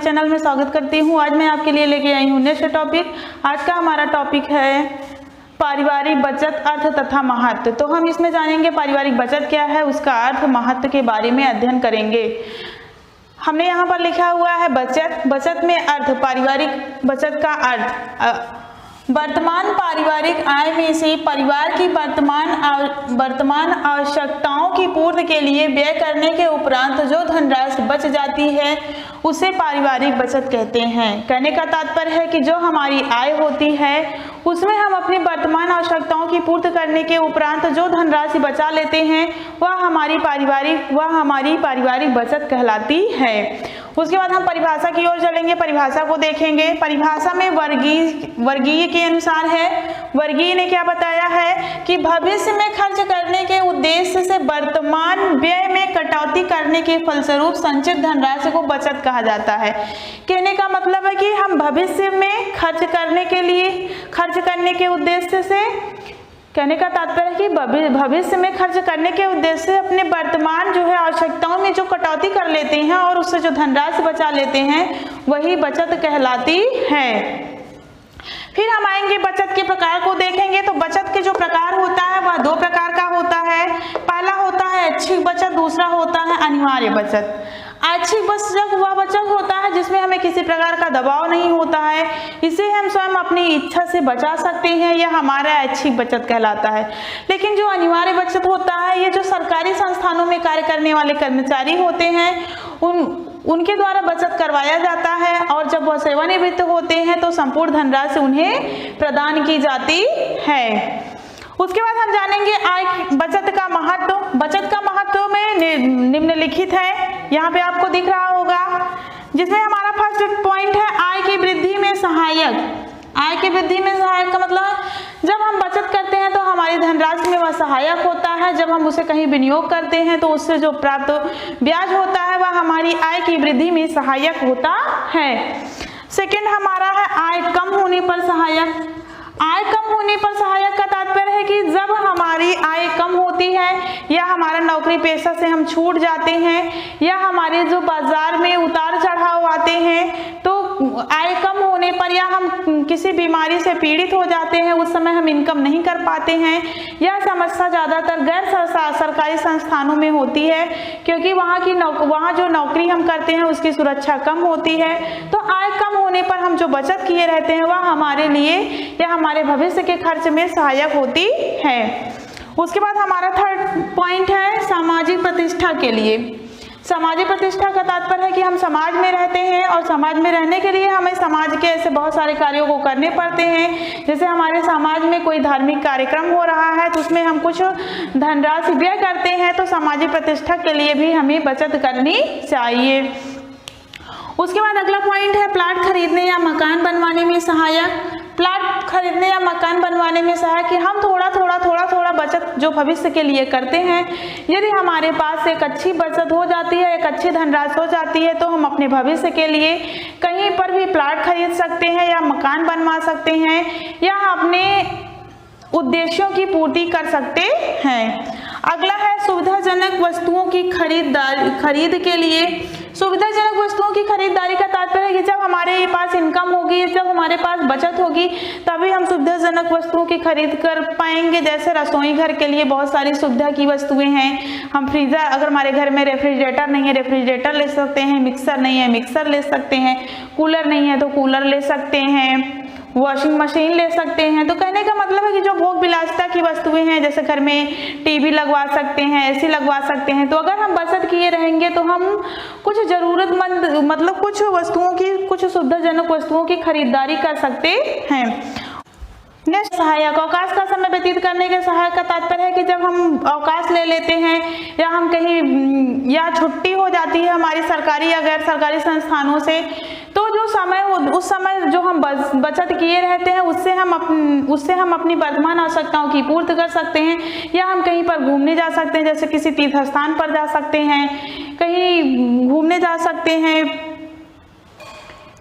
Channel में स्वागत करती हूँ। आज मैं आपके लिए लेके आई हूँ नेक्स्ट टॉपिक। आज का हमारा टॉपिक है पारिवारिक बचत, अर्थ तथा महत्व। तो हम इसमें जानेंगे पारिवारिक बचत क्या है, उसका अर्थ, महत्व के बारे में अध्ययन करेंगे। हमने यहाँ पर लिखा हुआ है बचत। बचत में अर्थ, पारिवारिक बचत का अर्थ वर्तमान पारिवारिक आय में से परिवार की वर्तमान आवश्यकताओं की पूर्ति के लिए व्यय करने के उपरांत जो धनराशि बच जाती है उसे पारिवारिक बचत कहते हैं। कहने का तात्पर्य है कि जो हमारी आय होती है उसमें हम अपनी वर्तमान आवश्यकताओं की पूर्ति करने के उपरांत जो धनराशि बचा लेते हैं वह हमारी पारिवारिक बचत कहलाती है। उसके बाद हम परिभाषा की ओर चलेंगे, परिभाषा को देखेंगे। परिभाषा में वर्गीय के अनुसार है। वर्गीय ने क्या बताया है कि भविष्य में खर्च करने के उद्देश्य से वर्तमान व्यय में कटौती करने के फलस्वरूप संचित धनराशि को बचत कहा जाता है। कहने का मतलब है कि हम भविष्य में खर्च करने के उद्देश्य से, कहने का तात्पर्य है कि भविष्य में खर्च करने के उद्देश्य से अपने वर्तमान जो है आवश्यकताओं में जो कटौती कर लेते हैं और उससे जो धनराशि बचा लेते हैं वही बचत कहलाती है। फिर हम आएंगे बचत के प्रकार को देखेंगे। तो बचत के जो प्रकार होता है वह दो प्रकार का होता है। पहला होता है ऐच्छिक बचत, दूसरा होता है अनिवार्य बचत। ऐच्छिक बचत वह बचत होता है जिसमें हमें किसी प्रकार का दबाव नहीं होता है, इसे हम स्वयं अपनी इच्छा से बचा सकते हैं, यह हमारा ऐच्छिक बचत कहलाता है। लेकिन जो अनिवार्य बचत होता है, ये जो सरकारी संस्थानों में कार्य करने वाले कर्मचारी होते हैं उनके द्वारा बचत करवाया जाता है और जब वह सेवानिवृत्त होते हैं तो संपूर्ण धनराशि उन्हें प्रदान की जाती है। उसके बाद हम जानेंगे बचत का महत्व। बचत का महत्व में निम्नलिखित है, यहाँ पे आपको दिख रहा होगा, जिसमें हमारा फर्स्ट पॉइंट है आय की वृद्धि में सहायक। आय की वृद्धि में सहायक का मतलब जब हम बचत करते हैं तो हमारी धनराशि में वह सहायक होता है। जब हम उसे कहीं विनियोग करते हैं तो उससे जो प्राप्त ब्याज होता है वह हमारी आय की वृद्धि में सहायक होता है। सेकंड हमारा है आय कम होने पर सहायक। आय कम होने पर सहायक का तात्पर्य है कि जब हमारी आय कम होती है या हमारा नौकरी पेशा से हम छूट जाते हैं या हमारे जो बाजार में उतार चढ़ाव आते हैं, तो आय कम होने पर या हम किसी बीमारी से पीड़ित हो जाते हैं, उस समय हम इनकम नहीं कर पाते हैं। यह समस्या ज़्यादातर गैर सरकारी संस्थानों में होती है क्योंकि वहाँ जो नौकरी हम करते हैं उसकी सुरक्षा कम होती है। तो आय कम होने पर हम जो बचत किए रहते हैं वह हमारे लिए या हमारे भविष्य के खर्च में सहायक होती है। उसके बाद हमारा थर्ड पॉइंट है सामाजिक प्रतिष्ठा के लिए। सामाजिक प्रतिष्ठा का तात्पर्य है कि हम समाज में रहते हैं और समाज में रहने के लिए हमें समाज के ऐसे बहुत सारे कार्यों को करने पड़ते हैं। जैसे हमारे समाज में कोई धार्मिक कार्यक्रम हो रहा है तो उसमें हम कुछ धनराशि व्यय करते हैं, तो सामाजिक प्रतिष्ठा के लिए भी हमें बचत करनी चाहिए। उसके बाद अगला पॉइंट है प्लाट खरीदने या मकान बनवाने में सहायक। प्लाट खरीदने या मकान बनवाने में सहायक कि हम थोड़ा थोड़ा बचत जो भविष्य के लिए करते हैं, यदि हमारे पास एक अच्छी बचत हो जाती है, एक अच्छी धनराशि हो जाती है, तो हम अपने भविष्य के लिए कहीं पर भी प्लाट खरीद सकते हैं या मकान बनवा सकते हैं या अपने उद्देश्यों की पूर्ति कर सकते हैं। अगला है सुविधाजनक वस्तुओं की खरीद के लिए। सुविधाजनक वस्तुओं की खरीदारी का तात्पर्य है कि जब हमारे पास इनकम होगी, जब हमारे पास बचत होगी, तभी हम सुविधाजनक वस्तुओं की खरीद कर पाएंगे। जैसे रसोई घर के लिए बहुत सारी सुविधा की वस्तुएं हैं। हम फ्रीजर, अगर हमारे घर में रेफ्रिजरेटर नहीं है रेफ्रिजरेटर ले सकते हैं, मिक्सर नहीं है मिक्सर ले सकते हैं, कूलर नहीं है तो कूलर ले सकते हैं, वॉशिंग मशीन ले सकते हैं। तो कहने का मतलब है कि जो भोग विलासिता की वस्तुएं हैं, जैसे घर में टीवी लगवा सकते हैं, एसी लगवा सकते हैं, तो अगर हम बचत किए रहेंगे तो हम कुछ जरूरतमंद मतलब कुछ वस्तुओं की, कुछ सुविधाजनक वस्तुओं की खरीदारी कर सकते हैं। नेक्स्ट सहायक, अवकाश का समय व्यतीत करने के सहायक का तात्पर्य है कि जब हम अवकाश ले लेते हैं या हम कहीं या छुट्टी हो जाती है हमारी सरकारी या गैर सरकारी संस्थानों से, तो जो समय उस समय जो हम बचत किए रहते हैं उससे हम अपनी वर्तमान आवश्यकताओं की पूर्ति कर सकते हैं या हम कहीं पर घूमने जा सकते हैं, जैसे किसी तीर्थ स्थान पर जा सकते हैं, कहीं घूमने जा सकते हैं।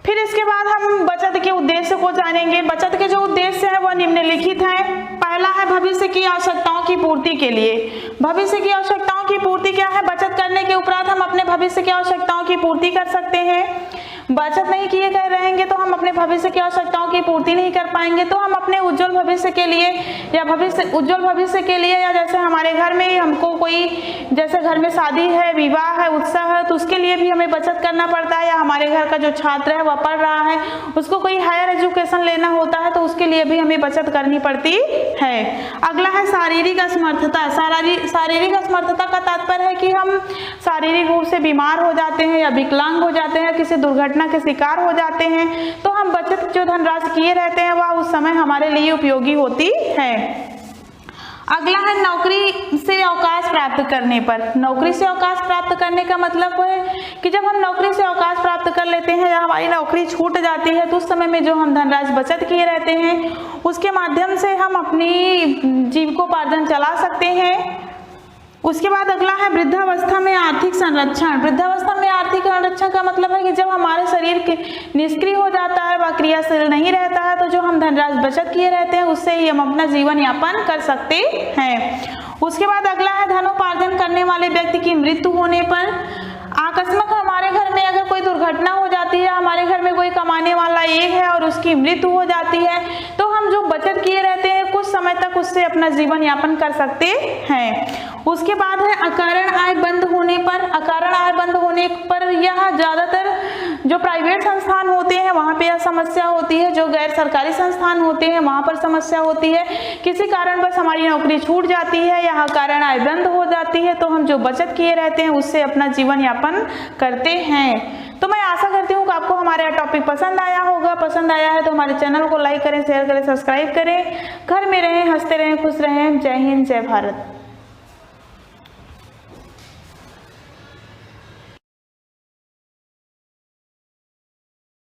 फिर इसके बाद हम बचत के उद्देश्य को जानेंगे। बचत के जो उद्देश्य है वह निम्नलिखित हैं। पहला है भविष्य की आवश्यकताओं की पूर्ति के लिए। भविष्य की आवश्यकताओं की पूर्ति क्या है? बचत करने के उपरांत हम अपने भविष्य की आवश्यकताओं की पूर्ति कर सकते हैं। बचत नहीं किए गए रहेंगे तो हम अपने भविष्य की आवश्यकताओं की पूर्ति नहीं कर पाएंगे। तो हम अपने उज्जवल भविष्य के लिए या उज्जवल भविष्य के लिए, या जैसे हमारे घर में हमको कोई, जैसे घर में शादी है, विवाह है, उत्सव है, तो उसके लिए भी हमें बचत करना पड़ता है। या हमारे घर का जो छात्र है वह पढ़ रहा है, उसको कोई हायर एजुकेशन लेना होता है, तो उसके लिए भी हमें बचत करनी पड़ती है। अगला है शारीरिक असमर्थता। शारीरिक असमर्थता का तात्पर्य है कि हम शारीरिक रूप से बीमार हो जाते हैं या विकलांग हो जाते हैं, किसी दुर्घटना के शिकार हो जाते हैं, तो हम बचत जो धनराशि किए रहते हैं वह उस समय हमारे लिए उपयोगी होती है। अगला है नौकरी से अवकाश प्राप्त करने पर। नौकरी से अवकाश प्राप्त करने का मतलब है कि जब हम नौकरी से अवकाश प्राप्त कर लेते हैं या हमारी नौकरी छूट जाती है, तो उस समय में जो हम धनराशि बचत किए रहते हैं उसके माध्यम से हम अपनी जीविकोपार्जन चला सकते हैं। उसके बाद अगला है वृद्धावस्था में आर्थिक संरक्षण। वृद्धावस्था में आर्थिक संरक्षण का मतलब है कि जब हमारे शरीर के निष्क्रिय हो जाता है व क्रियाशील नहीं रहता है, तो जो हम धनराशि बचत किए रहते हैं उससे ही हम अपना जीवन यापन कर सकते हैं। उसके बाद अगला है धनोपार्जन करने वाले व्यक्ति की मृत्यु होने पर। आकस्मिक हमारे घर में अगर कोई दुर्घटना हो जाती है, हमारे घर में कोई कमाने वाला एक है और उसकी मृत्यु हो जाती है, तो हम जो बचत किए रहते हैं कुछ समय तक उससे अपना जीवन यापन कर सकते हैं। उसके बाद है अकारण आय बंद होने पर। अकारण आय बंद होने पर यह ज्यादातर जो प्राइवेट संस्थान होते हैं वहाँ पे यह समस्या होती है, जो गैर सरकारी संस्थान होते हैं वहाँ पर समस्या होती है। किसी कारणवश हमारी नौकरी छूट जाती है या अकारण आय बंद हो जाती है, तो हम जो बचत किए रहते हैं उससे अपना जीवन यापन करते हैं। तो मैं आशा करती हूँ कि आपको हमारा टॉपिक पसंद आया होगा। पसंद आया है तो हमारे चैनल को लाइक करें, शेयर करें, सब्सक्राइब करें। घर में रहें, हंसते रहें, खुश रहें। जय हिंद, जय भारत।